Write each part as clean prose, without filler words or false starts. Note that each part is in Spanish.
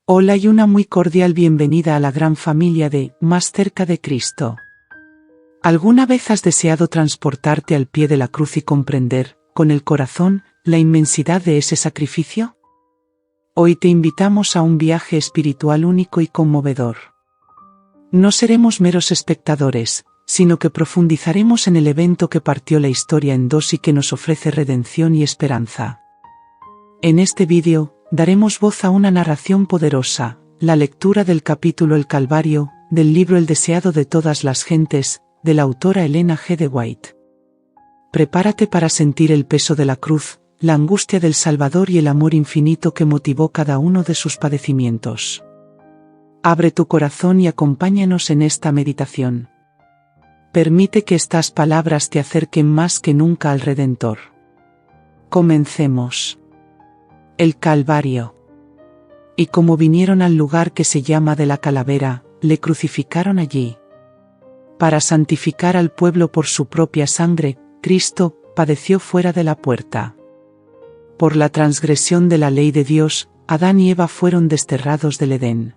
Hola y una muy cordial bienvenida a la gran familia de Más cerca de Cristo. ¿Alguna vez has deseado transportarte al pie de la cruz y comprender, con el corazón, la inmensidad de ese sacrificio? Hoy te invitamos a un viaje espiritual único y conmovedor. No seremos meros espectadores, sino que profundizaremos en el evento que partió la historia en dos y que nos ofrece redención y esperanza. En este vídeo, daremos voz a una narración poderosa, la lectura del capítulo El Calvario, del libro El deseado de todas las gentes, de la autora Elena G. de White. Prepárate para sentir el peso de la cruz, la angustia del Salvador y el amor infinito que motivó cada uno de sus padecimientos. Abre tu corazón y acompáñanos en esta meditación. Permite que estas palabras te acerquen más que nunca al Redentor. Comencemos. El Calvario. Y como vinieron al lugar que se llama de la calavera, le crucificaron allí. Para santificar al pueblo por su propia sangre, Cristo padeció fuera de la puerta. Por la transgresión de la ley de Dios, Adán y Eva fueron desterrados del Edén.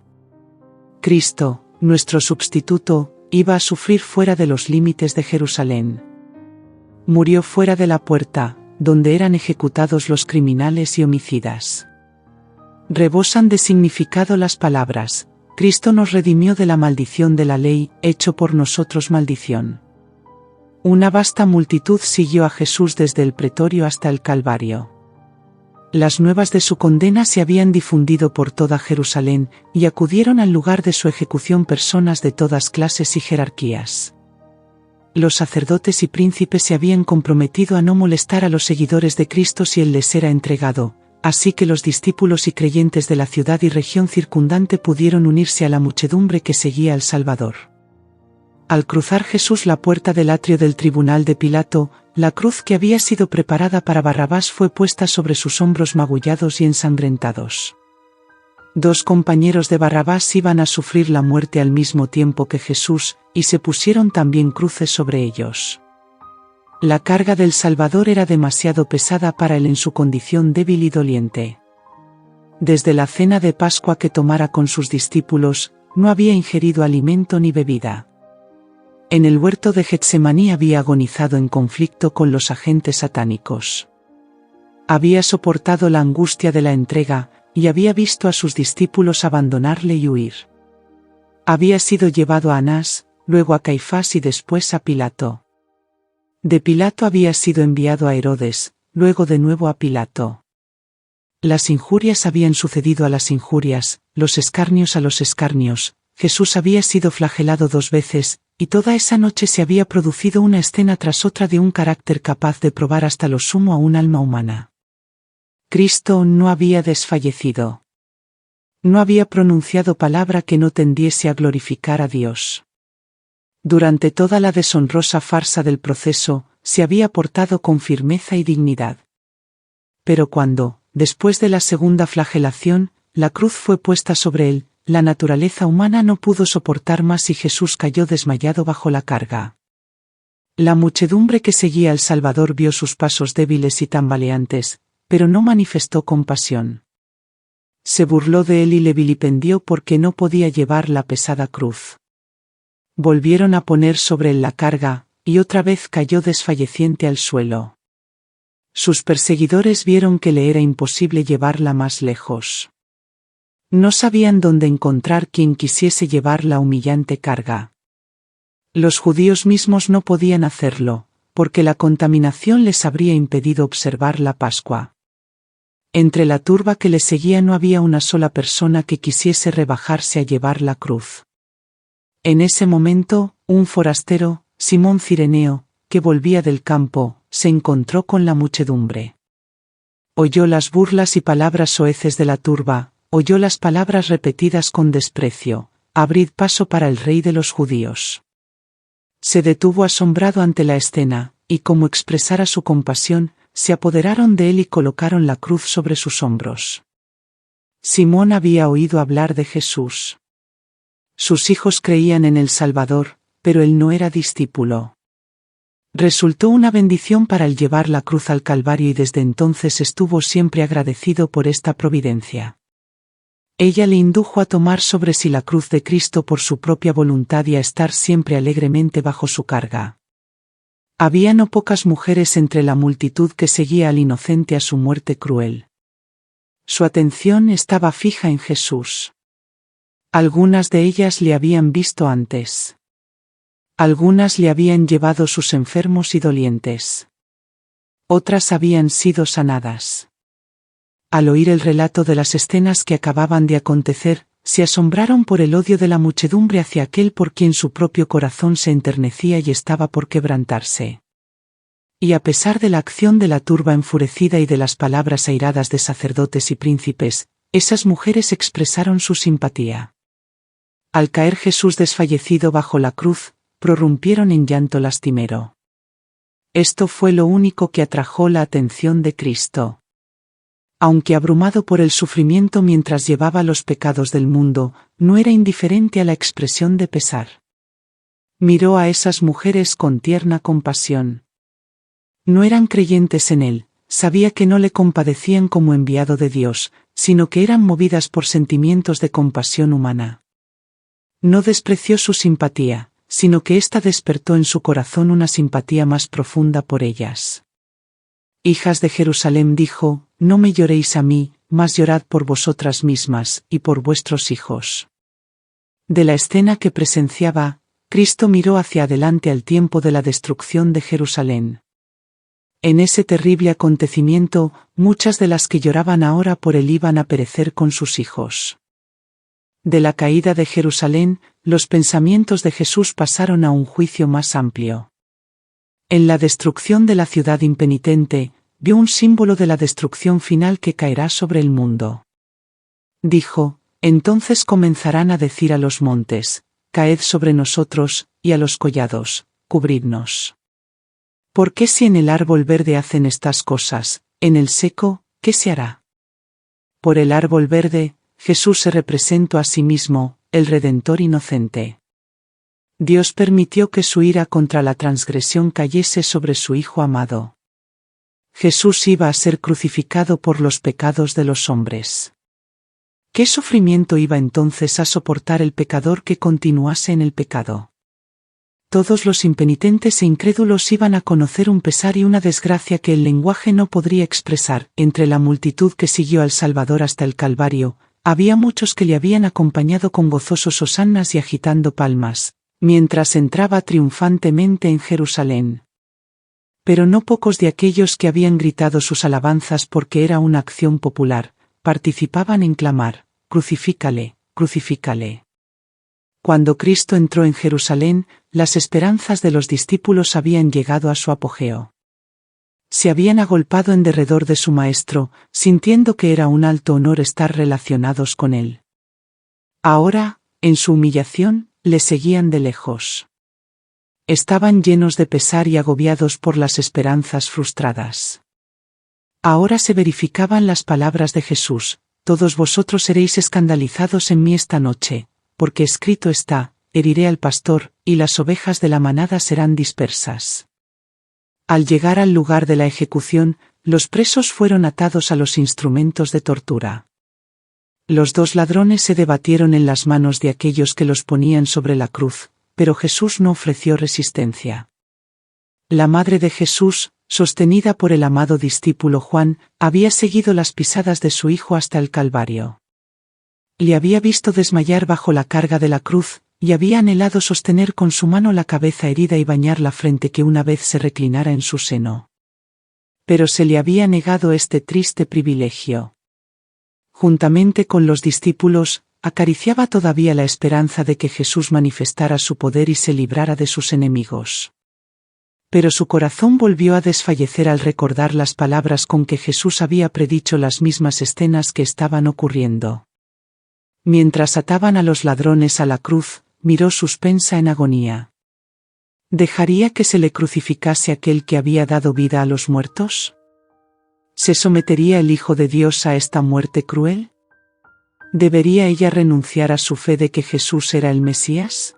Cristo, nuestro sustituto, iba a sufrir fuera de los límites de Jerusalén. Murió fuera de la puerta, donde eran ejecutados los criminales y homicidas. Rebosan de significado las palabras: Cristo nos redimió de la maldición de la ley, hecho por nosotros maldición. Una vasta multitud siguió a Jesús desde el pretorio hasta el Calvario. Las nuevas de su condena se habían difundido por toda Jerusalén, y acudieron al lugar de su ejecución personas de todas clases y jerarquías. Los sacerdotes y príncipes se habían comprometido a no molestar a los seguidores de Cristo si él les era entregado, así que los discípulos y creyentes de la ciudad y región circundante pudieron unirse a la muchedumbre que seguía al Salvador. Al cruzar Jesús la puerta del atrio del tribunal de Pilato, la cruz que había sido preparada para Barrabás fue puesta sobre sus hombros magullados y ensangrentados. Dos compañeros de Barrabás iban a sufrir la muerte al mismo tiempo que Jesús, y se pusieron también cruces sobre ellos. La carga del Salvador era demasiado pesada para él en su condición débil y doliente. Desde la cena de Pascua que tomara con sus discípulos, no había ingerido alimento ni bebida. En el huerto de Getsemaní había agonizado en conflicto con los agentes satánicos. Había soportado la angustia de la entrega, y había visto a sus discípulos abandonarle y huir. Había sido llevado a Anás, luego a Caifás y después a Pilato. De Pilato había sido enviado a Herodes, luego de nuevo a Pilato. Las injurias habían sucedido a las injurias, los escarnios a los escarnios. Jesús había sido flagelado 2 veces, y toda esa noche se había producido una escena tras otra de un carácter capaz de probar hasta lo sumo a un alma humana. Cristo no había desfallecido. No había pronunciado palabra que no tendiese a glorificar a Dios. Durante toda la deshonrosa farsa del proceso, se había portado con firmeza y dignidad. Pero cuando, después de la segunda flagelación, la cruz fue puesta sobre él, la naturaleza humana no pudo soportar más y Jesús cayó desmayado bajo la carga. La muchedumbre que seguía al Salvador vio sus pasos débiles y tambaleantes, pero no manifestó compasión. Se burló de él y le vilipendió porque no podía llevar la pesada cruz. Volvieron a poner sobre él la carga, y otra vez cayó desfalleciente al suelo. Sus perseguidores vieron que le era imposible llevarla más lejos. No sabían dónde encontrar quien quisiese llevar la humillante carga. Los judíos mismos no podían hacerlo, porque la contaminación les habría impedido observar la Pascua. Entre la turba que le seguía no había una sola persona que quisiese rebajarse a llevar la cruz. En ese momento, un forastero, Simón Cireneo, que volvía del campo, se encontró con la muchedumbre. Oyó las burlas y palabras soeces de la turba, oyó las palabras repetidas con desprecio: «Abrid paso para el rey de los judíos». Se detuvo asombrado ante la escena, y como expresara su compasión, se apoderaron de él y colocaron la cruz sobre sus hombros. Simón había oído hablar de Jesús. Sus hijos creían en el Salvador, pero él no era discípulo. Resultó una bendición para él llevar la cruz al Calvario y desde entonces estuvo siempre agradecido por esta providencia. Ella le indujo a tomar sobre sí la cruz de Cristo por su propia voluntad y a estar siempre alegremente bajo su carga. Había no pocas mujeres entre la multitud que seguía al inocente a su muerte cruel. Su atención estaba fija en Jesús. Algunas de ellas le habían visto antes. Algunas le habían llevado sus enfermos y dolientes. Otras habían sido sanadas. Al oír el relato de las escenas que acababan de acontecer, se asombraron por el odio de la muchedumbre hacia aquel por quien su propio corazón se enternecía y estaba por quebrantarse. Y a pesar de la acción de la turba enfurecida y de las palabras airadas de sacerdotes y príncipes, esas mujeres expresaron su simpatía. Al caer Jesús desfallecido bajo la cruz, prorrumpieron en llanto lastimero. Esto fue lo único que atrajo la atención de Cristo. Aunque abrumado por el sufrimiento mientras llevaba los pecados del mundo, no era indiferente a la expresión de pesar. Miró a esas mujeres con tierna compasión. No eran creyentes en él, sabía que no le compadecían como enviado de Dios, sino que eran movidas por sentimientos de compasión humana. No despreció su simpatía, sino que ésta despertó en su corazón una simpatía más profunda por ellas. Hijas de Jerusalén, dijo, no me lloréis a mí, mas llorad por vosotras mismas y por vuestros hijos. De la escena que presenciaba, Cristo miró hacia adelante al tiempo de la destrucción de Jerusalén. En ese terrible acontecimiento, muchas de las que lloraban ahora por él iban a perecer con sus hijos. De la caída de Jerusalén, los pensamientos de Jesús pasaron a un juicio más amplio. En la destrucción de la ciudad impenitente, vio un símbolo de la destrucción final que caerá sobre el mundo. Dijo, entonces comenzarán a decir a los montes, caed sobre nosotros, y a los collados, cubridnos. ¿Por qué si en el árbol verde hacen estas cosas, en el seco, qué se hará? Por el árbol verde, Jesús se representó a sí mismo, el Redentor inocente. Dios permitió que su ira contra la transgresión cayese sobre su Hijo amado. Jesús iba a ser crucificado por los pecados de los hombres. ¿Qué sufrimiento iba entonces a soportar el pecador que continuase en el pecado? Todos los impenitentes e incrédulos iban a conocer un pesar y una desgracia que el lenguaje no podría expresar. Entre la multitud que siguió al Salvador hasta el Calvario, había muchos que le habían acompañado con gozosos hosannas y agitando palmas, mientras entraba triunfantemente en Jerusalén. Pero no pocos de aquellos que habían gritado sus alabanzas porque era una acción popular, participaban en clamar, crucifícale, crucifícale. Cuando Cristo entró en Jerusalén, las esperanzas de los discípulos habían llegado a su apogeo. Se habían agolpado en derredor de su Maestro, sintiendo que era un alto honor estar relacionados con él. Ahora, en su humillación, le seguían de lejos. Estaban llenos de pesar y agobiados por las esperanzas frustradas. Ahora se verificaban las palabras de Jesús, todos vosotros seréis escandalizados en mí esta noche, porque escrito está, heriré al pastor, y las ovejas de la manada serán dispersas. Al llegar al lugar de la ejecución, los presos fueron atados a los instrumentos de tortura. Los dos ladrones se debatieron en las manos de aquellos que los ponían sobre la cruz, pero Jesús no ofreció resistencia. La madre de Jesús, sostenida por el amado discípulo Juan, había seguido las pisadas de su hijo hasta el Calvario. Le había visto desmayar bajo la carga de la cruz, y había anhelado sostener con su mano la cabeza herida y bañar la frente que una vez se reclinara en su seno. Pero se le había negado este triste privilegio. Juntamente con los discípulos, acariciaba todavía la esperanza de que Jesús manifestara su poder y se librara de sus enemigos. Pero su corazón volvió a desfallecer al recordar las palabras con que Jesús había predicho las mismas escenas que estaban ocurriendo. Mientras ataban a los ladrones a la cruz, miró suspensa en agonía. ¿Dejaría que se le crucificase aquel que había dado vida a los muertos? ¿Se sometería el Hijo de Dios a esta muerte cruel? ¿Debería ella renunciar a su fe de que Jesús era el Mesías?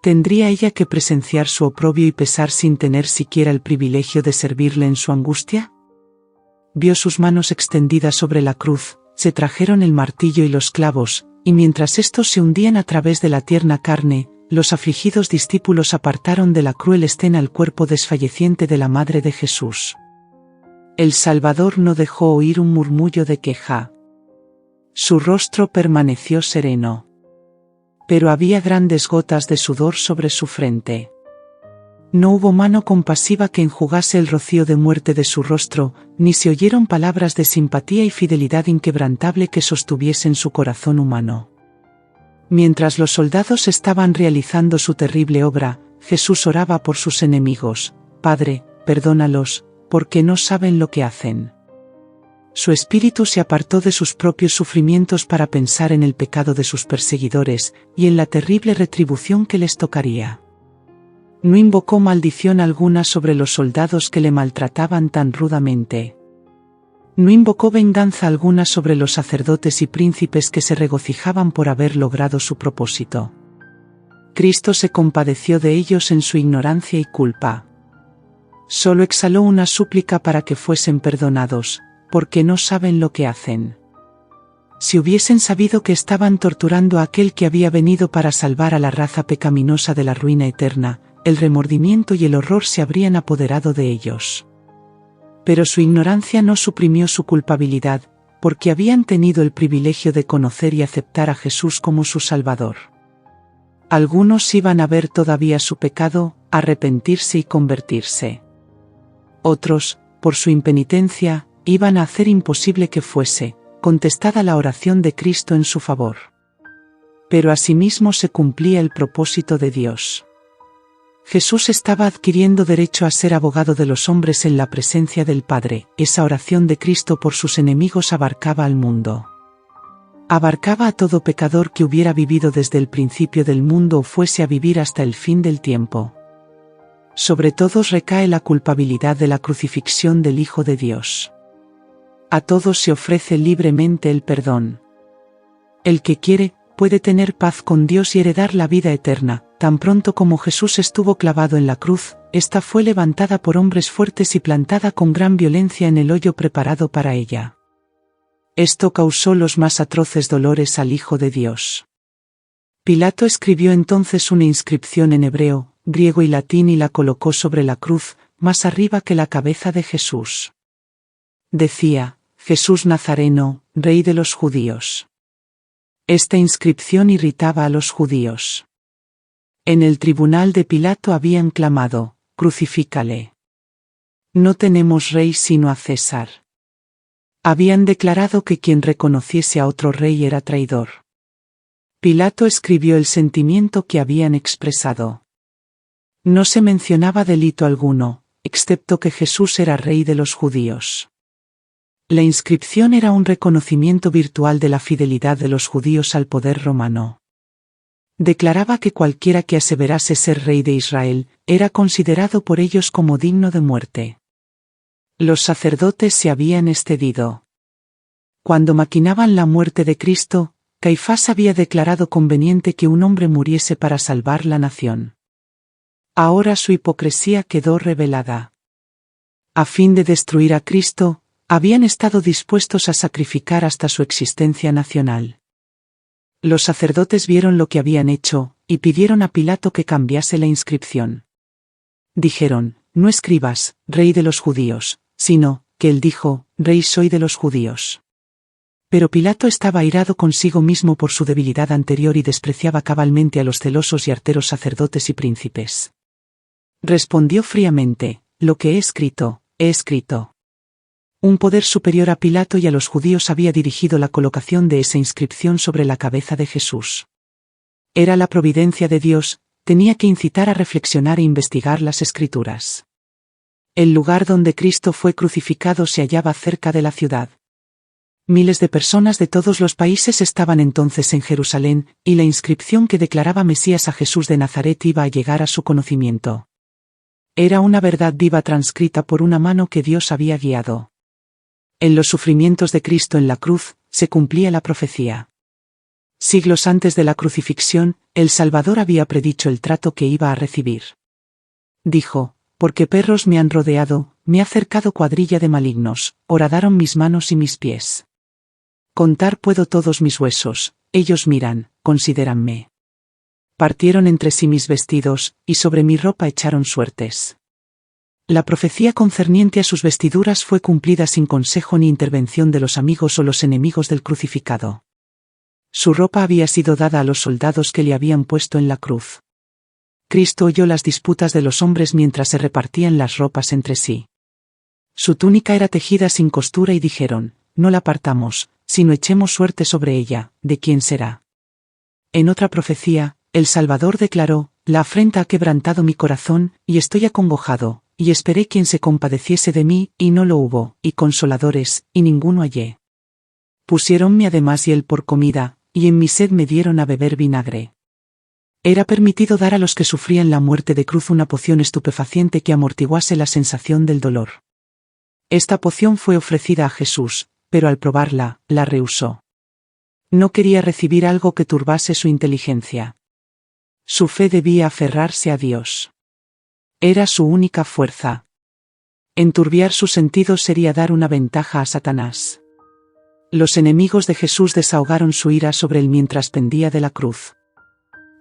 ¿Tendría ella que presenciar su oprobio y pesar sin tener siquiera el privilegio de servirle en su angustia? Vio sus manos extendidas sobre la cruz, se trajeron el martillo y los clavos, y mientras estos se hundían a través de la tierna carne, los afligidos discípulos apartaron de la cruel escena el cuerpo desfalleciente de la Madre de Jesús. El Salvador no dejó oír un murmullo de queja. Su rostro permaneció sereno. Pero había grandes gotas de sudor sobre su frente. No hubo mano compasiva que enjugase el rocío de muerte de su rostro, ni se oyeron palabras de simpatía y fidelidad inquebrantable que sostuviesen su corazón humano. Mientras los soldados estaban realizando su terrible obra, Jesús oraba por sus enemigos: Padre, perdónalos, porque no saben lo que hacen. Su espíritu se apartó de sus propios sufrimientos para pensar en el pecado de sus perseguidores, y en la terrible retribución que les tocaría. No invocó maldición alguna sobre los soldados que le maltrataban tan rudamente. No invocó venganza alguna sobre los sacerdotes y príncipes que se regocijaban por haber logrado su propósito. Cristo se compadeció de ellos en su ignorancia y culpa. Solo exhaló una súplica para que fuesen perdonados, porque no saben lo que hacen. Si hubiesen sabido que estaban torturando a aquel que había venido para salvar a la raza pecaminosa de la ruina eterna, el remordimiento y el horror se habrían apoderado de ellos. Pero su ignorancia no suprimió su culpabilidad, porque habían tenido el privilegio de conocer y aceptar a Jesús como su Salvador. Algunos iban a ver todavía su pecado, arrepentirse y convertirse. Otros, por su impenitencia, iban a hacer imposible que fuese contestada la oración de Cristo en su favor. Pero asimismo se cumplía el propósito de Dios. Jesús estaba adquiriendo derecho a ser abogado de los hombres en la presencia del Padre. Esa oración de Cristo por sus enemigos abarcaba al mundo. Abarcaba a todo pecador que hubiera vivido desde el principio del mundo o fuese a vivir hasta el fin del tiempo. Sobre todos recae la culpabilidad de la crucifixión del Hijo de Dios. A todos se ofrece libremente el perdón. El que quiere, puede tener paz con Dios y heredar la vida eterna. Tan pronto como Jesús estuvo clavado en la cruz, esta fue levantada por hombres fuertes y plantada con gran violencia en el hoyo preparado para ella. Esto causó los más atroces dolores al Hijo de Dios. Pilato escribió entonces una inscripción en hebreo, griego y latín y la colocó sobre la cruz, más arriba que la cabeza de Jesús. Decía: Jesús Nazareno, Rey de los judíos. Esta inscripción irritaba a los judíos. En el tribunal de Pilato habían clamado: «Crucifícale. No tenemos rey sino a César». Habían declarado que quien reconociese a otro rey era traidor. Pilato escribió el sentimiento que habían expresado. No se mencionaba delito alguno, excepto que Jesús era rey de los judíos. La inscripción era un reconocimiento virtual de la fidelidad de los judíos al poder romano. Declaraba que cualquiera que aseverase ser rey de Israel, era considerado por ellos como digno de muerte. Los sacerdotes se habían excedido. Cuando maquinaban la muerte de Cristo, Caifás había declarado conveniente que un hombre muriese para salvar la nación. Ahora su hipocresía quedó revelada. A fin de destruir a Cristo, habían estado dispuestos a sacrificar hasta su existencia nacional. Los sacerdotes vieron lo que habían hecho, y pidieron a Pilato que cambiase la inscripción. Dijeron: «No escribas, Rey de los judíos», sino, que él dijo: «Rey soy de los judíos». Pero Pilato estaba airado consigo mismo por su debilidad anterior y despreciaba cabalmente a los celosos y arteros sacerdotes y príncipes. Respondió fríamente: «Lo que he escrito, he escrito». Un poder superior a Pilato y a los judíos había dirigido la colocación de esa inscripción sobre la cabeza de Jesús. Era la providencia de Dios, tenía que incitar a reflexionar e investigar las Escrituras. El lugar donde Cristo fue crucificado se hallaba cerca de la ciudad. Miles de personas de todos los países estaban entonces en Jerusalén, y la inscripción que declaraba Mesías a Jesús de Nazaret iba a llegar a su conocimiento. Era una verdad viva transcrita por una mano que Dios había guiado. En los sufrimientos de Cristo en la cruz, se cumplía la profecía. Siglos antes de la crucifixión, el Salvador había predicho el trato que iba a recibir. Dijo: «Porque perros me han rodeado, me ha cercado cuadrilla de malignos, horadaron mis manos y mis pies». Contar puedo todos mis huesos, ellos miran, considéranme. Partieron entre sí mis vestidos, y sobre mi ropa echaron suertes. La profecía concerniente a sus vestiduras fue cumplida sin consejo ni intervención de los amigos o los enemigos del crucificado. Su ropa había sido dada a los soldados que le habían puesto en la cruz. Cristo oyó las disputas de los hombres mientras se repartían las ropas entre sí. Su túnica era tejida sin costura y dijeron, no la partamos, sino echemos suerte sobre ella, ¿de quién será? En otra profecía, el Salvador declaró, la afrenta ha quebrantado mi corazón, y estoy acongojado, y esperé quien se compadeciese de mí, y no lo hubo, y consoladores, y ninguno hallé. Pusiéronme además hiel por comida, y en mi sed me dieron a beber vinagre. Era permitido dar a los que sufrían la muerte de cruz una poción estupefaciente que amortiguase la sensación del dolor. Esta poción fue ofrecida a Jesús, pero al probarla, la rehusó. No quería recibir algo que turbase su inteligencia. Su fe debía aferrarse a Dios. Era su única fuerza. Enturbiar sus sentidos sería dar una ventaja a Satanás. Los enemigos de Jesús desahogaron su ira sobre él mientras pendía de la cruz.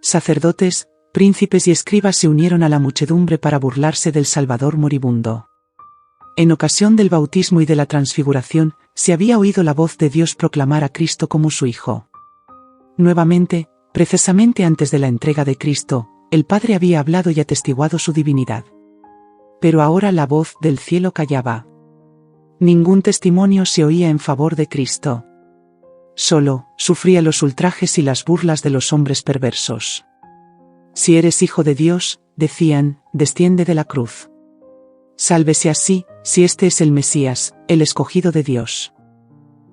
Sacerdotes, príncipes y escribas se unieron a la muchedumbre para burlarse del Salvador moribundo. En ocasión del bautismo y de la transfiguración, se había oído la voz de Dios proclamar a Cristo como su Hijo. Nuevamente, precisamente antes de la entrega de Cristo, el Padre había hablado y atestiguado su divinidad. Pero ahora la voz del cielo callaba. Ningún testimonio se oía en favor de Cristo. Solo, sufría los ultrajes y las burlas de los hombres perversos. Si eres hijo de Dios, decían, desciende de la cruz. Sálvese así, si este es el Mesías, el escogido de Dios.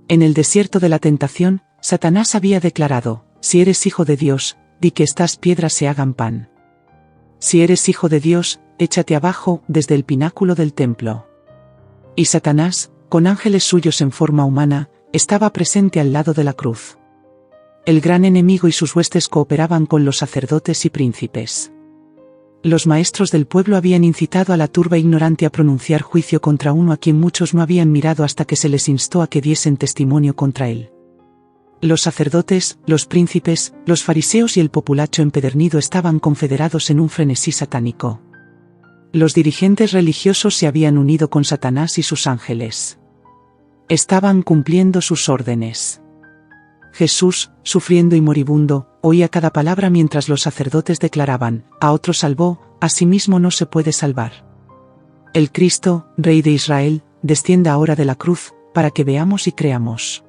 En el desierto de la tentación, Satanás había declarado, si eres hijo de Dios, di que estas piedras se hagan pan. Si eres hijo de Dios, échate abajo, desde el pináculo del templo. Y Satanás, con ángeles suyos en forma humana, estaba presente al lado de la cruz. El gran enemigo y sus huestes cooperaban con los sacerdotes y príncipes. Los maestros del pueblo habían incitado a la turba ignorante a pronunciar juicio contra uno a quien muchos no habían mirado hasta que se les instó a que diesen testimonio contra él. Los sacerdotes, los príncipes, los fariseos y el populacho empedernido estaban confederados en un frenesí satánico. Los dirigentes religiosos se habían unido con Satanás y sus ángeles. Estaban cumpliendo sus órdenes. Jesús, sufriendo y moribundo, oía cada palabra mientras los sacerdotes declaraban, a otro salvó, a sí mismo no se puede salvar. El Cristo, Rey de Israel, descienda ahora de la cruz, para que veamos y creamos.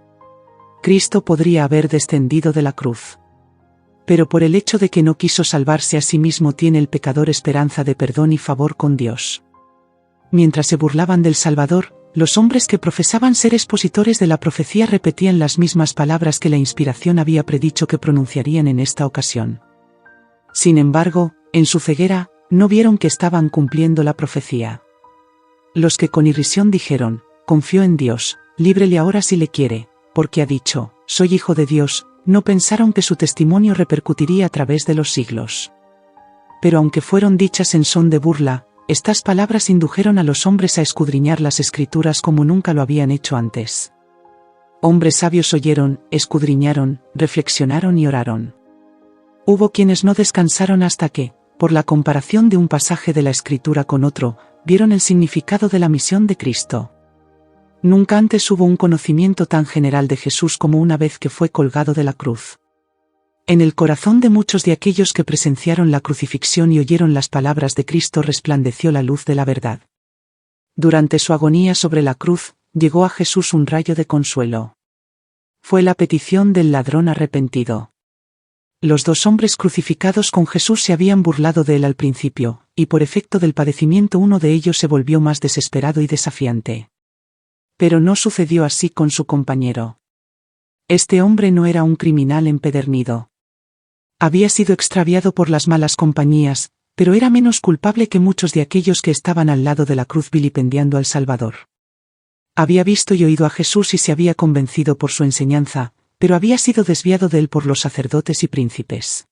Cristo podría haber descendido de la cruz. Pero por el hecho de que no quiso salvarse a sí mismo tiene el pecador esperanza de perdón y favor con Dios. Mientras se burlaban del Salvador, los hombres que profesaban ser expositores de la profecía repetían las mismas palabras que la inspiración había predicho que pronunciarían en esta ocasión. Sin embargo, en su ceguera, no vieron que estaban cumpliendo la profecía. Los que con irrisión dijeron, confío en Dios, líbrele ahora si le quiere, porque ha dicho, soy hijo de Dios, no pensaron que su testimonio repercutiría a través de los siglos. Pero aunque fueron dichas en son de burla, estas palabras indujeron a los hombres a escudriñar las Escrituras como nunca lo habían hecho antes. Hombres sabios oyeron, escudriñaron, reflexionaron y oraron. Hubo quienes no descansaron hasta que, por la comparación de un pasaje de la Escritura con otro, vieron el significado de la misión de Cristo. Nunca antes hubo un conocimiento tan general de Jesús como una vez que fue colgado de la cruz. En el corazón de muchos de aquellos que presenciaron la crucifixión y oyeron las palabras de Cristo resplandeció la luz de la verdad. Durante su agonía sobre la cruz, llegó a Jesús un rayo de consuelo. Fue la petición del ladrón arrepentido. Los dos hombres crucificados con Jesús se habían burlado de él al principio, y por efecto del padecimiento uno de ellos se volvió más desesperado y desafiante. Pero no sucedió así con su compañero. Este hombre no era un criminal empedernido. Había sido extraviado por las malas compañías, pero era menos culpable que muchos de aquellos que estaban al lado de la cruz vilipendiando al Salvador. Había visto y oído a Jesús y se había convencido por su enseñanza, pero había sido desviado de él por los sacerdotes y príncipes.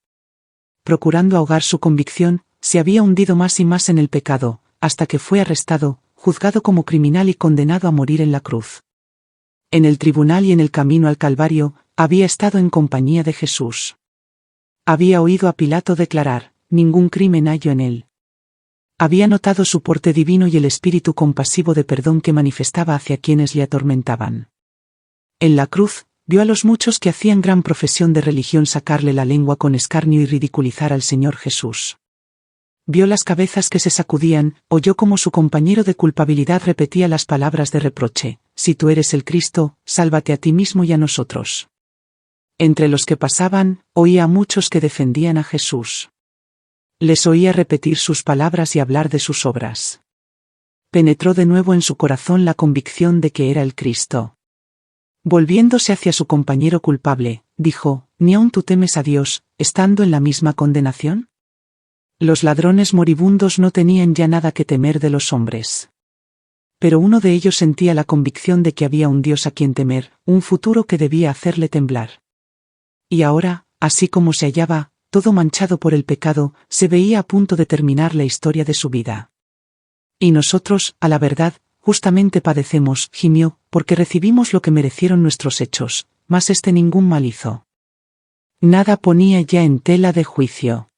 Procurando ahogar su convicción, se había hundido más y más en el pecado, hasta que fue arrestado, juzgado como criminal y condenado a morir en la cruz. En el tribunal y en el camino al Calvario, había estado en compañía de Jesús. Había oído a Pilato declarar: ningún crimen hallo en él. Había notado su porte divino y el espíritu compasivo de perdón que manifestaba hacia quienes le atormentaban. En la cruz, vio a los muchos que hacían gran profesión de religión sacarle la lengua con escarnio y ridiculizar al Señor Jesús. Vio las cabezas que se sacudían, oyó cómo su compañero de culpabilidad repetía las palabras de reproche: si tú eres el Cristo, sálvate a ti mismo y a nosotros. Entre los que pasaban, oía a muchos que defendían a Jesús. Les oía repetir sus palabras y hablar de sus obras. Penetró de nuevo en su corazón la convicción de que era el Cristo. Volviéndose hacia su compañero culpable, dijo: ¿ni aun tú temes a Dios, estando en la misma condenación? Los ladrones moribundos no tenían ya nada que temer de los hombres. Pero uno de ellos sentía la convicción de que había un Dios a quien temer, un futuro que debía hacerle temblar. Y ahora, así como se hallaba, todo manchado por el pecado, se veía a punto de terminar la historia de su vida. Y nosotros, a la verdad, justamente padecemos, gimió, porque recibimos lo que merecieron nuestros hechos, mas ningún mal hizo. Nada ponía ya en tela de juicio.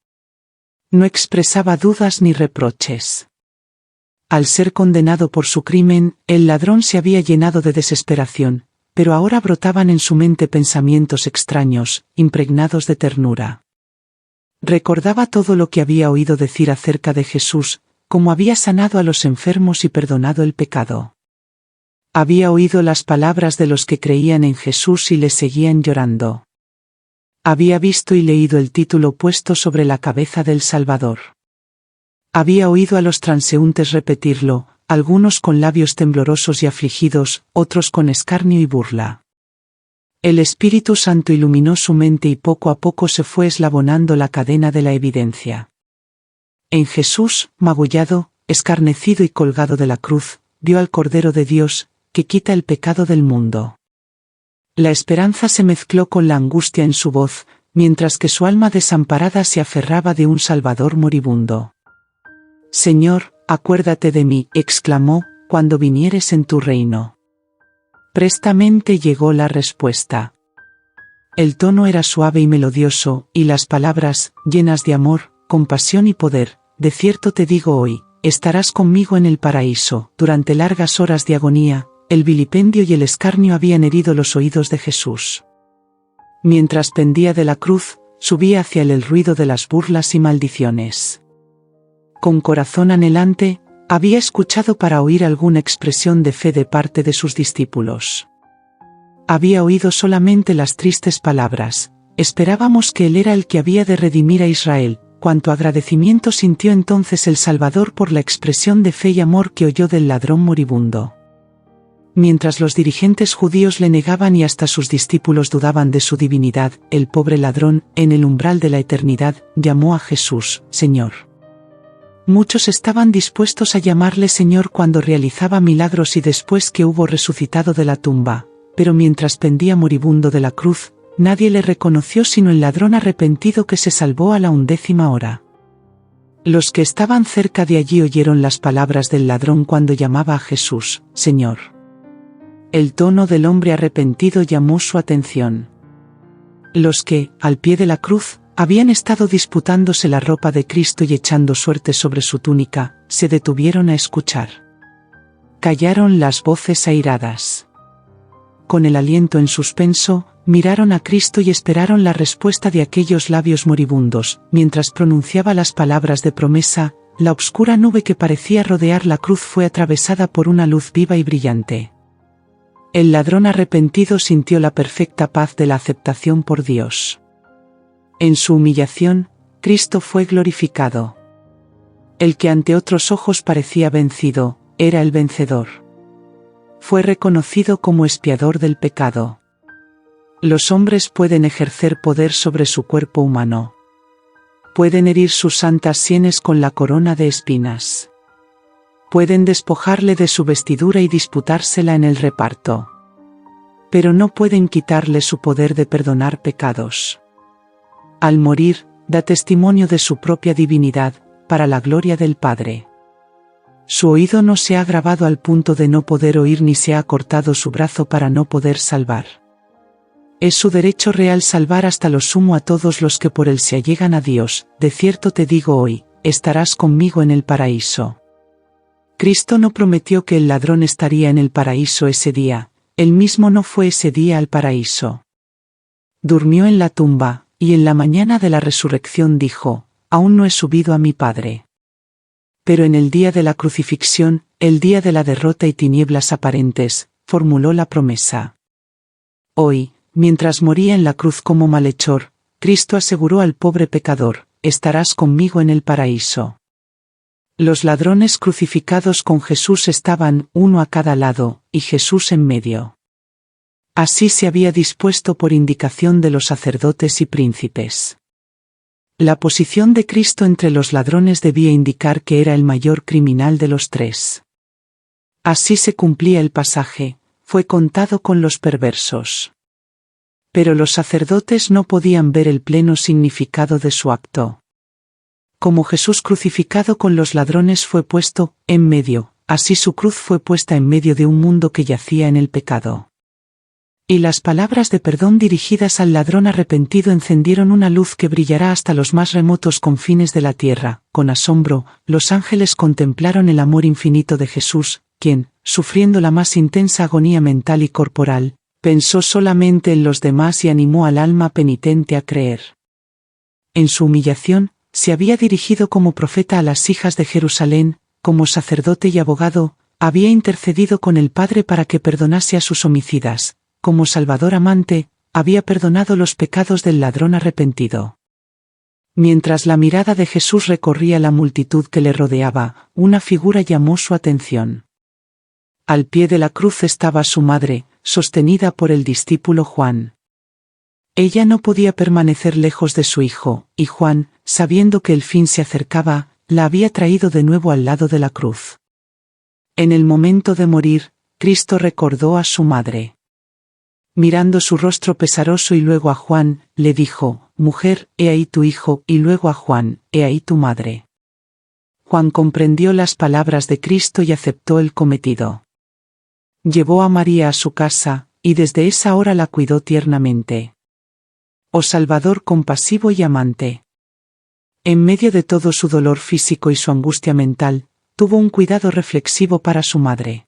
No expresaba dudas ni reproches. Al ser condenado por su crimen, el ladrón se había llenado de desesperación, pero ahora brotaban en su mente pensamientos extraños, impregnados de ternura. Recordaba todo lo que había oído decir acerca de Jesús, cómo había sanado a los enfermos y perdonado el pecado. Había oído las palabras de los que creían en Jesús y le seguían llorando. Había visto y leído el título puesto sobre la cabeza del Salvador. Había oído a los transeúntes repetirlo, algunos con labios temblorosos y afligidos, otros con escarnio y burla. El Espíritu Santo iluminó su mente y poco a poco se fue eslabonando la cadena de la evidencia. En Jesús, magullado, escarnecido y colgado de la cruz, vio al Cordero de Dios, que quita el pecado del mundo. La esperanza se mezcló con la angustia en su voz, mientras que su alma desamparada se aferraba de un Salvador moribundo. Señor, acuérdate de mí, exclamó, cuando vinieres en tu reino. Prestamente llegó la respuesta. El tono era suave y melodioso, y las palabras, llenas de amor, compasión y poder: de cierto te digo hoy, estarás conmigo en el paraíso. Durante largas horas de agonía, el vilipendio y el escarnio habían herido los oídos de Jesús. Mientras pendía de la cruz, subía hacia él el ruido de las burlas y maldiciones. Con corazón anhelante, había escuchado para oír alguna expresión de fe de parte de sus discípulos. Había oído solamente las tristes palabras: esperábamos que él era el que había de redimir a Israel. Cuánto agradecimiento sintió entonces el Salvador por la expresión de fe y amor que oyó del ladrón moribundo. Mientras los dirigentes judíos le negaban y hasta sus discípulos dudaban de su divinidad, el pobre ladrón, en el umbral de la eternidad, llamó a Jesús Señor. Muchos estaban dispuestos a llamarle Señor cuando realizaba milagros y después que hubo resucitado de la tumba, pero mientras pendía moribundo de la cruz, nadie le reconoció sino el ladrón arrepentido que se salvó a la 11ª hora. Los que estaban cerca de allí oyeron las palabras del ladrón cuando llamaba a Jesús Señor. El tono del hombre arrepentido llamó su atención. Los que, al pie de la cruz, habían estado disputándose la ropa de Cristo y echando suertes sobre su túnica, se detuvieron a escuchar. Callaron las voces airadas. Con el aliento en suspenso, miraron a Cristo y esperaron la respuesta de aquellos labios moribundos. Mientras pronunciaba las palabras de promesa, la oscura nube que parecía rodear la cruz fue atravesada por una luz viva y brillante. El ladrón arrepentido sintió la perfecta paz de la aceptación por Dios. En su humillación, Cristo fue glorificado. El que ante otros ojos parecía vencido, era el vencedor. Fue reconocido como expiador del pecado. Los hombres pueden ejercer poder sobre su cuerpo humano. Pueden herir sus santas sienes con la corona de espinas. Pueden despojarle de su vestidura y disputársela en el reparto. Pero no pueden quitarle su poder de perdonar pecados. Al morir, da testimonio de su propia divinidad, para la gloria del Padre. Su oído no se ha agravado al punto de no poder oír ni se ha cortado su brazo para no poder salvar. Es su derecho real salvar hasta lo sumo a todos los que por él se allegan a Dios. De cierto te digo hoy, estarás conmigo en el paraíso. Cristo no prometió que el ladrón estaría en el paraíso ese día, él mismo no fue ese día al paraíso. Durmió en la tumba, y en la mañana de la resurrección dijo, aún no he subido a mi Padre. Pero en el día de la crucifixión, el día de la derrota y tinieblas aparentes, formuló la promesa. Hoy, mientras moría en la cruz como malhechor, Cristo aseguró al pobre pecador, estarás conmigo en el paraíso. Los ladrones crucificados con Jesús estaban, uno a cada lado, y Jesús en medio. Así se había dispuesto por indicación de los sacerdotes y príncipes. La posición de Cristo entre los ladrones debía indicar que era el mayor criminal de los tres. Así se cumplía el pasaje, fue contado con los perversos. Pero los sacerdotes no podían ver el pleno significado de su acto. Como Jesús crucificado con los ladrones fue puesto en medio, así su cruz fue puesta en medio de un mundo que yacía en el pecado. Y las palabras de perdón dirigidas al ladrón arrepentido encendieron una luz que brillará hasta los más remotos confines de la tierra. Con asombro, los ángeles contemplaron el amor infinito de Jesús, quien, sufriendo la más intensa agonía mental y corporal, pensó solamente en los demás y animó al alma penitente a creer. En su humillación, se había dirigido como profeta a las hijas de Jerusalén, como sacerdote y abogado, había intercedido con el Padre para que perdonase a sus homicidas, como Salvador amante, había perdonado los pecados del ladrón arrepentido. Mientras la mirada de Jesús recorría la multitud que le rodeaba, una figura llamó su atención. Al pie de la cruz estaba su madre, sostenida por el discípulo Juan. Ella no podía permanecer lejos de su hijo, y Juan, sabiendo que el fin se acercaba, la había traído de nuevo al lado de la cruz. En el momento de morir, Cristo recordó a su madre. Mirando su rostro pesaroso y luego a Juan, le dijo, «Mujer, he ahí tu hijo», y luego a Juan, «He ahí tu madre». Juan comprendió las palabras de Cristo y aceptó el cometido. Llevó a María a su casa, y desde esa hora la cuidó tiernamente. Oh Salvador compasivo y amante. En medio de todo su dolor físico y su angustia mental, tuvo un cuidado reflexivo para su madre.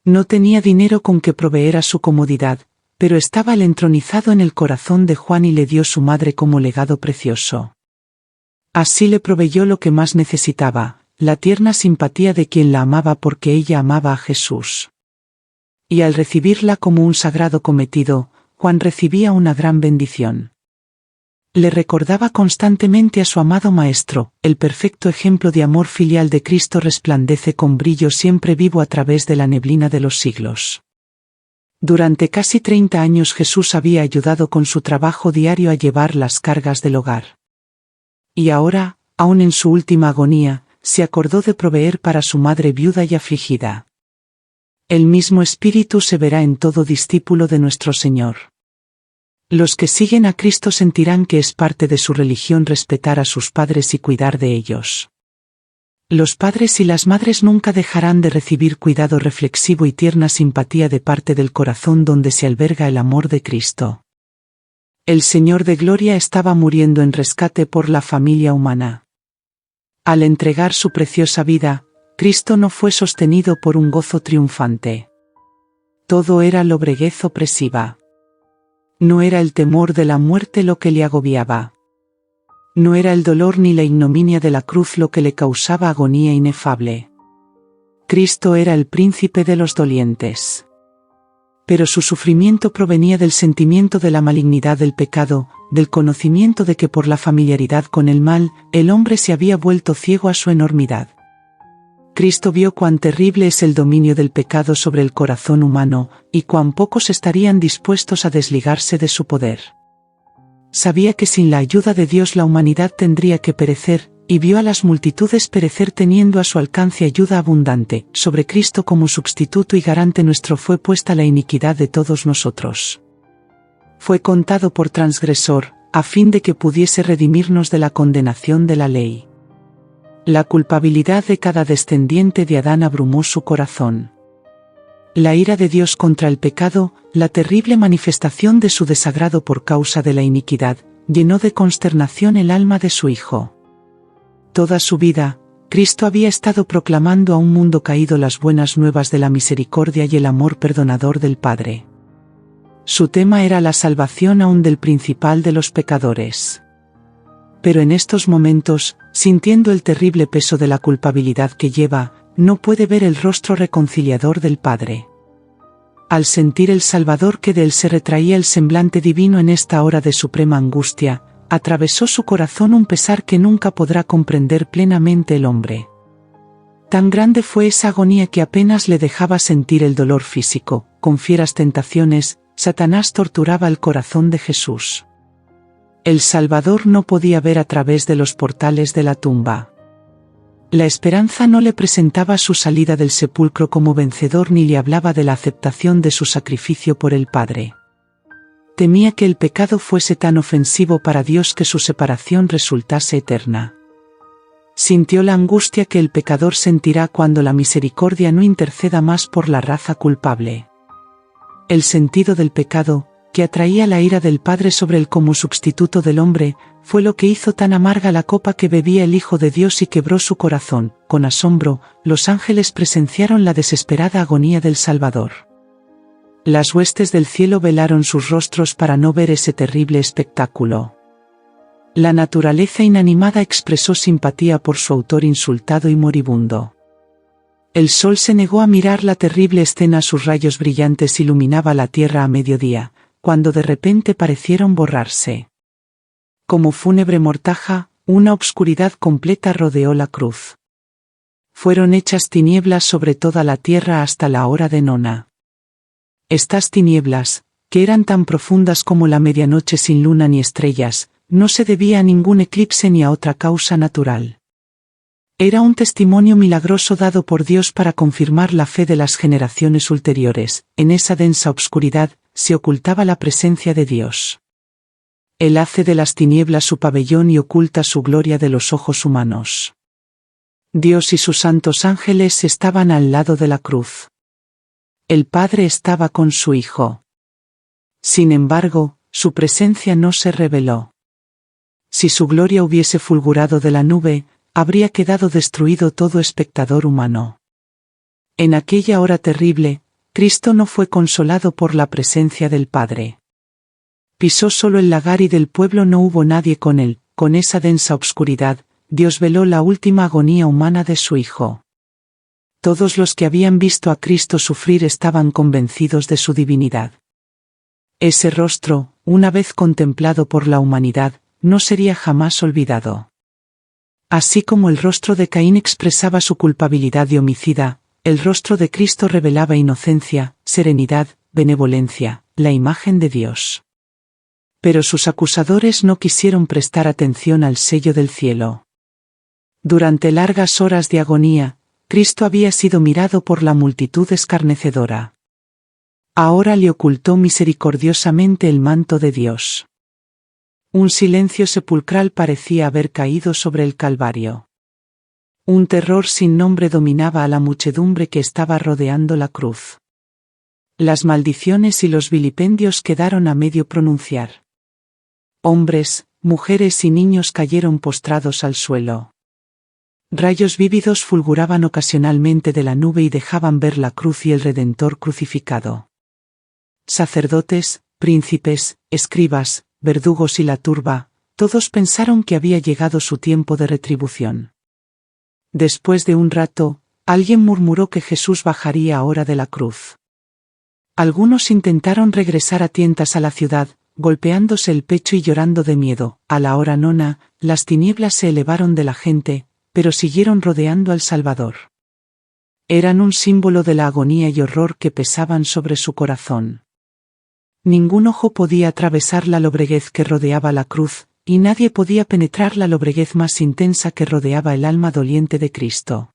No tenía dinero con que proveer a su comodidad, pero estaba el entronizado en el corazón de Juan y le dio su madre como legado precioso. Así le proveyó lo que más necesitaba, la tierna simpatía de quien la amaba porque ella amaba a Jesús. Y al recibirla como un sagrado cometido, Juan recibía una gran bendición. Le recordaba constantemente a su amado Maestro, el perfecto ejemplo de amor filial de Cristo resplandece con brillo siempre vivo a través de la neblina de los siglos. Durante casi 30 años Jesús había ayudado con su trabajo diario a llevar las cargas del hogar. Y ahora, aun en su última agonía, se acordó de proveer para su madre viuda y afligida. El mismo espíritu se verá en todo discípulo de nuestro Señor. Los que siguen a Cristo sentirán que es parte de su religión respetar a sus padres y cuidar de ellos. Los padres y las madres nunca dejarán de recibir cuidado reflexivo y tierna simpatía de parte del corazón donde se alberga el amor de Cristo. El Señor de Gloria estaba muriendo en rescate por la familia humana. Al entregar su preciosa vida, Cristo no fue sostenido por un gozo triunfante. Todo era lobreguez opresiva. No era el temor de la muerte lo que le agobiaba. No era el dolor ni la ignominia de la cruz lo que le causaba agonía inefable. Cristo era el príncipe de los dolientes. Pero su sufrimiento provenía del sentimiento de la malignidad del pecado, del conocimiento de que por la familiaridad con el mal, el hombre se había vuelto ciego a su enormidad. Cristo vio cuán terrible es el dominio del pecado sobre el corazón humano, y cuán pocos estarían dispuestos a desligarse de su poder. Sabía que sin la ayuda de Dios la humanidad tendría que perecer, y vio a las multitudes perecer teniendo a su alcance ayuda abundante. Sobre Cristo como sustituto y garante nuestro fue puesta la iniquidad de todos nosotros. Fue contado por transgresor, a fin de que pudiese redimirnos de la condenación de la ley. La culpabilidad de cada descendiente de Adán abrumó su corazón. La ira de Dios contra el pecado, la terrible manifestación de su desagrado por causa de la iniquidad, llenó de consternación el alma de su Hijo. Toda su vida, Cristo había estado proclamando a un mundo caído las buenas nuevas de la misericordia y el amor perdonador del Padre. Su tema era la salvación aún del principal de los pecadores. Pero en estos momentos, sintiendo el terrible peso de la culpabilidad que lleva, no puede ver el rostro reconciliador del Padre. Al sentir el Salvador que de él se retraía el semblante divino en esta hora de suprema angustia, atravesó su corazón un pesar que nunca podrá comprender plenamente el hombre. Tan grande fue esa agonía que apenas le dejaba sentir el dolor físico. Con fieras tentaciones, Satanás torturaba el corazón de Jesús. El Salvador no podía ver a través de los portales de la tumba. La esperanza no le presentaba su salida del sepulcro como vencedor ni le hablaba de la aceptación de su sacrificio por el Padre. Temía que el pecado fuese tan ofensivo para Dios que su separación resultase eterna. Sintió la angustia que el pecador sentirá cuando la misericordia no interceda más por la raza culpable. El sentido del pecado, que atraía la ira del Padre sobre él como sustituto del hombre, fue lo que hizo tan amarga la copa que bebía el Hijo de Dios y quebró su corazón. Con asombro, los ángeles presenciaron la desesperada agonía del Salvador. Las huestes del cielo velaron sus rostros para no ver ese terrible espectáculo. La naturaleza inanimada expresó simpatía por su autor insultado y moribundo. El sol se negó a mirar la terrible escena, sus rayos brillantes iluminaba la tierra a mediodía, cuando de repente parecieron borrarse. Como fúnebre mortaja, una obscuridad completa rodeó la cruz. Fueron hechas tinieblas sobre toda la tierra hasta la hora de nona. Estas tinieblas, que eran tan profundas como la medianoche sin luna ni estrellas, no se debía a ningún eclipse ni a otra causa natural. Era un testimonio milagroso dado por Dios para confirmar la fe de las generaciones ulteriores. En esa densa obscuridad, se ocultaba la presencia de Dios. Él hace de las tinieblas su pabellón y oculta su gloria de los ojos humanos. Dios y sus santos ángeles estaban al lado de la cruz. El Padre estaba con su Hijo. Sin embargo, su presencia no se reveló. Si su gloria hubiese fulgurado de la nube, habría quedado destruido todo espectador humano. En aquella hora terrible, Cristo no fue consolado por la presencia del Padre. Pisó solo el lagar y del pueblo no hubo nadie con él. Con esa densa obscuridad, Dios veló la última agonía humana de su Hijo. Todos los que habían visto a Cristo sufrir estaban convencidos de su divinidad. Ese rostro, una vez contemplado por la humanidad, no sería jamás olvidado. Así como el rostro de Caín expresaba su culpabilidad de homicida, el rostro de Cristo revelaba inocencia, serenidad, benevolencia, la imagen de Dios. Pero sus acusadores no quisieron prestar atención al sello del cielo. Durante largas horas de agonía, Cristo había sido mirado por la multitud escarnecedora. Ahora le ocultó misericordiosamente el manto de Dios. Un silencio sepulcral parecía haber caído sobre el Calvario. Un terror sin nombre dominaba a la muchedumbre que estaba rodeando la cruz. Las maldiciones y los vilipendios quedaron a medio pronunciar. Hombres, mujeres y niños cayeron postrados al suelo. Rayos vívidos fulguraban ocasionalmente de la nube y dejaban ver la cruz y el Redentor crucificado. Sacerdotes, príncipes, escribas, verdugos y la turba, todos pensaron que había llegado su tiempo de retribución. Después de un rato, alguien murmuró que Jesús bajaría ahora de la cruz. Algunos intentaron regresar a tientas a la ciudad, golpeándose el pecho y llorando de miedo. A la hora nona, las tinieblas se elevaron de la gente, pero siguieron rodeando al Salvador. Eran un símbolo de la agonía y horror que pesaban sobre su corazón. Ningún ojo podía atravesar la lobreguez que rodeaba la cruz, y nadie podía penetrar la lobreguez más intensa que rodeaba el alma doliente de Cristo.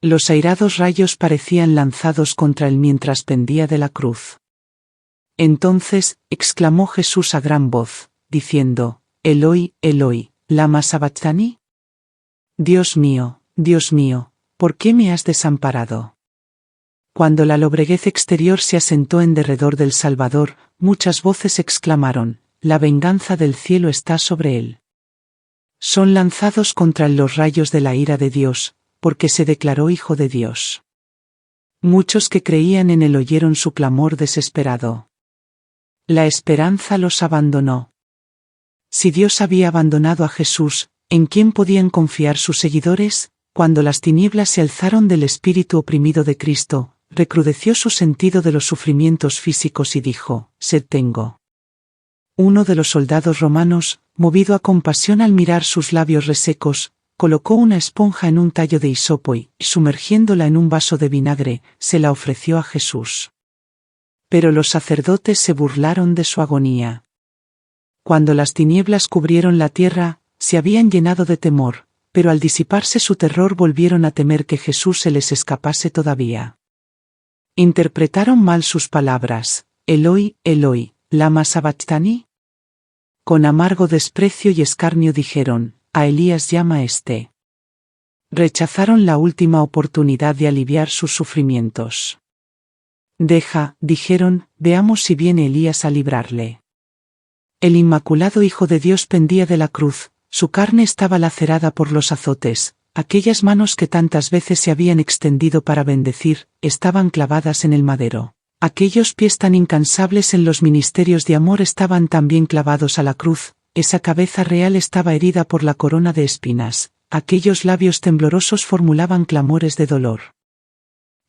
Los airados rayos parecían lanzados contra él mientras pendía de la cruz. Entonces, exclamó Jesús a gran voz, diciendo, Eloi, Eloi, ¿lama sabachthani? Dios mío, ¿por qué me has desamparado? Cuando la lobreguez exterior se asentó en derredor del Salvador, muchas voces exclamaron: la venganza del cielo está sobre él. Son lanzados contra él los rayos de la ira de Dios, porque se declaró Hijo de Dios. Muchos que creían en él oyeron su clamor desesperado. La esperanza los abandonó. Si Dios había abandonado a Jesús, ¿en quién podían confiar sus seguidores? Cuando las tinieblas se alzaron del espíritu oprimido de Cristo, recrudeció su sentido de los sufrimientos físicos y dijo: sed tengo. Uno de los soldados romanos, movido a compasión al mirar sus labios resecos, colocó una esponja en un tallo de hisopo y, sumergiéndola en un vaso de vinagre, se la ofreció a Jesús. Pero los sacerdotes se burlaron de su agonía. Cuando las tinieblas cubrieron la tierra, se habían llenado de temor, pero al disiparse su terror volvieron a temer que Jesús se les escapase todavía. Interpretaron mal sus palabras: Eloi, Eloi, lama sabachthani. Con amargo desprecio y escarnio dijeron: a Elías llama éste. Rechazaron la última oportunidad de aliviar sus sufrimientos. Deja, dijeron, veamos si viene Elías a librarle. El inmaculado Hijo de Dios pendía de la cruz, su carne estaba lacerada por los azotes, aquellas manos que tantas veces se habían extendido para bendecir, estaban clavadas en el madero. Aquellos pies tan incansables en los ministerios de amor estaban también clavados a la cruz, esa cabeza real estaba herida por la corona de espinas, aquellos labios temblorosos formulaban clamores de dolor.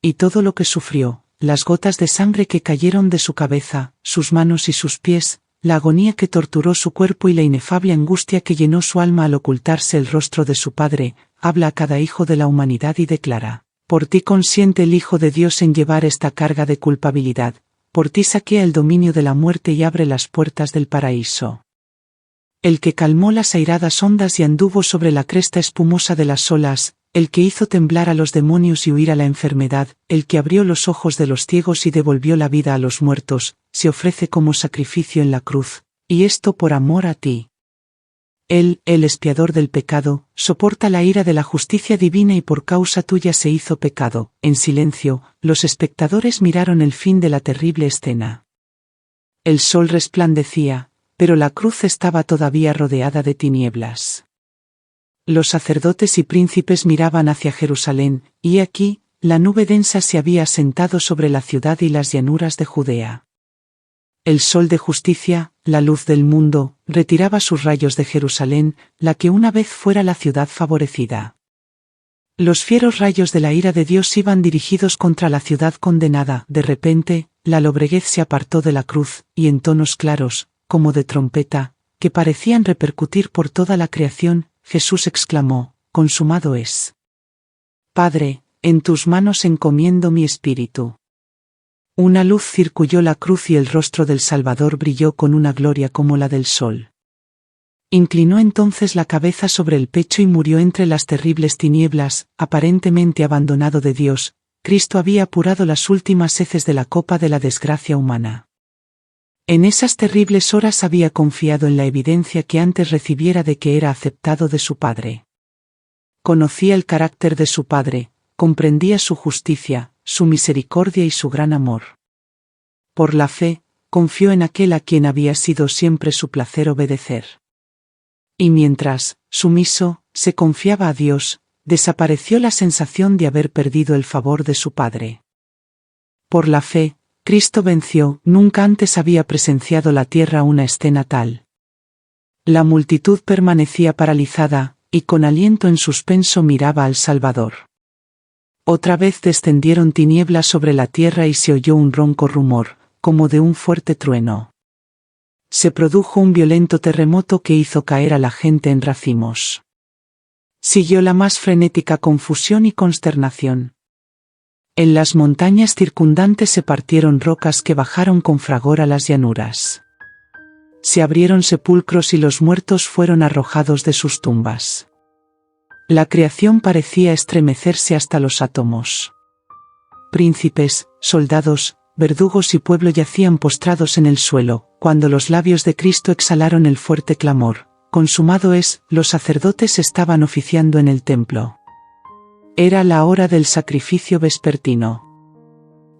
Y todo lo que sufrió, las gotas de sangre que cayeron de su cabeza, sus manos y sus pies, la agonía que torturó su cuerpo y la inefable angustia que llenó su alma al ocultarse el rostro de su Padre, habla a cada hijo de la humanidad y declara: por ti consiente el Hijo de Dios en llevar esta carga de culpabilidad, por ti saquea el dominio de la muerte y abre las puertas del paraíso. El que calmó las airadas ondas y anduvo sobre la cresta espumosa de las olas, el que hizo temblar a los demonios y huir a la enfermedad, el que abrió los ojos de los ciegos y devolvió la vida a los muertos, se ofrece como sacrificio en la cruz, y esto por amor a ti. Él, el expiador del pecado, soporta la ira de la justicia divina y por causa tuya se hizo pecado. En silencio, los espectadores miraron el fin de la terrible escena. El sol resplandecía, pero la cruz estaba todavía rodeada de tinieblas. Los sacerdotes y príncipes miraban hacia Jerusalén, y aquí, la nube densa se había asentado sobre la ciudad y las llanuras de Judea. El sol de justicia, la luz del mundo, retiraba sus rayos de Jerusalén, la que una vez fuera la ciudad favorecida. Los fieros rayos de la ira de Dios iban dirigidos contra la ciudad condenada. De repente, la lobreguez se apartó de la cruz, y en tonos claros, como de trompeta, que parecían repercutir por toda la creación, Jesús exclamó: consumado es. Padre, en tus manos encomiendo mi espíritu. Una luz circulló la cruz y el rostro del Salvador brilló con una gloria como la del sol. Inclinó entonces la cabeza sobre el pecho y murió entre las terribles tinieblas, aparentemente abandonado de Dios. Cristo había apurado las últimas heces de la copa de la desgracia humana. En esas terribles horas había confiado en la evidencia que antes recibiera de que era aceptado de su Padre. Conocía el carácter de su Padre, comprendía su justicia, su misericordia y su gran amor. Por la fe, confió en aquel a quien había sido siempre su placer obedecer. Y mientras, sumiso, se confiaba a Dios, desapareció la sensación de haber perdido el favor de su Padre. Por la fe, Cristo venció. Nunca antes había presenciado la tierra una escena tal. La multitud permanecía paralizada, y con aliento en suspenso miraba al Salvador. Otra vez descendieron tinieblas sobre la tierra y se oyó un ronco rumor, como de un fuerte trueno. Se produjo un violento terremoto que hizo caer a la gente en racimos. Siguió la más frenética confusión y consternación. En las montañas circundantes se partieron rocas que bajaron con fragor a las llanuras. Se abrieron sepulcros y los muertos fueron arrojados de sus tumbas. La creación parecía estremecerse hasta los átomos. Príncipes, soldados, verdugos y pueblo yacían postrados en el suelo, cuando los labios de Cristo exhalaron el fuerte clamor: consumado es, los sacerdotes estaban oficiando en el templo. Era la hora del sacrificio vespertino.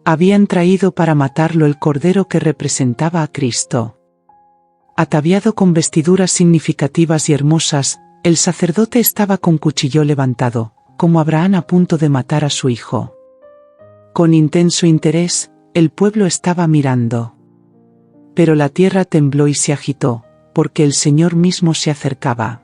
Habían traído para matarlo el cordero que representaba a Cristo. Ataviado con vestiduras significativas y hermosas, el sacerdote estaba con cuchillo levantado, como Abraham a punto de matar a su hijo. Con intenso interés, el pueblo estaba mirando. Pero la tierra tembló y se agitó, porque el Señor mismo se acercaba.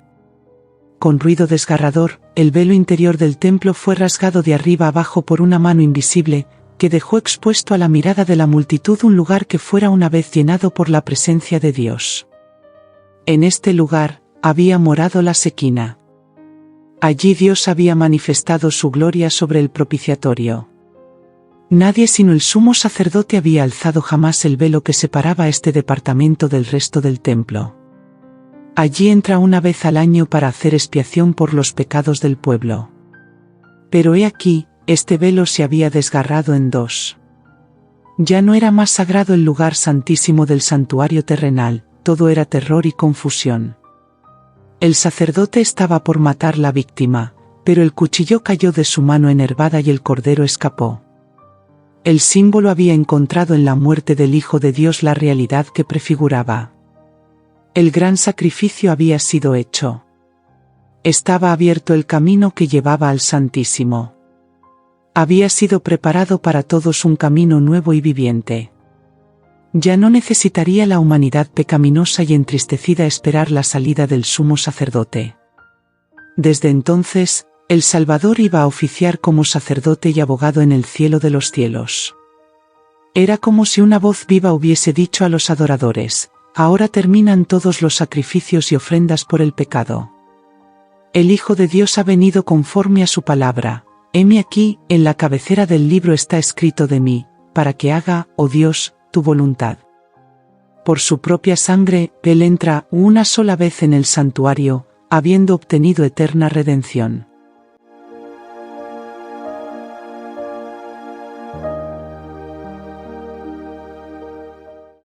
Con ruido desgarrador, el velo interior del templo fue rasgado de arriba abajo por una mano invisible, que dejó expuesto a la mirada de la multitud un lugar que fuera una vez llenado por la presencia de Dios. En este lugar, había morado la Sequina. Allí Dios había manifestado su gloria sobre el propiciatorio. Nadie sino el sumo sacerdote había alzado jamás el velo que separaba este departamento del resto del templo. Allí entra una vez al año para hacer expiación por los pecados del pueblo. Pero he aquí, este velo se había desgarrado en dos. Ya no era más sagrado el lugar santísimo del santuario terrenal, todo era terror y confusión. El sacerdote estaba por matar la víctima, pero el cuchillo cayó de su mano enervada y el cordero escapó. El símbolo había encontrado en la muerte del Hijo de Dios la realidad que prefiguraba. El gran sacrificio había sido hecho. Estaba abierto el camino que llevaba al Santísimo. Había sido preparado para todos un camino nuevo y viviente. Ya no necesitaría la humanidad pecaminosa y entristecida esperar la salida del sumo sacerdote. Desde entonces, el Salvador iba a oficiar como sacerdote y abogado en el cielo de los cielos. Era como si una voz viva hubiese dicho a los adoradores: ahora terminan todos los sacrificios y ofrendas por el pecado. El Hijo de Dios ha venido conforme a su palabra. Heme aquí, en la cabecera del libro está escrito de mí, para que haga, oh Dios, tu voluntad. Por su propia sangre, Él entra una sola vez en el santuario, habiendo obtenido eterna redención.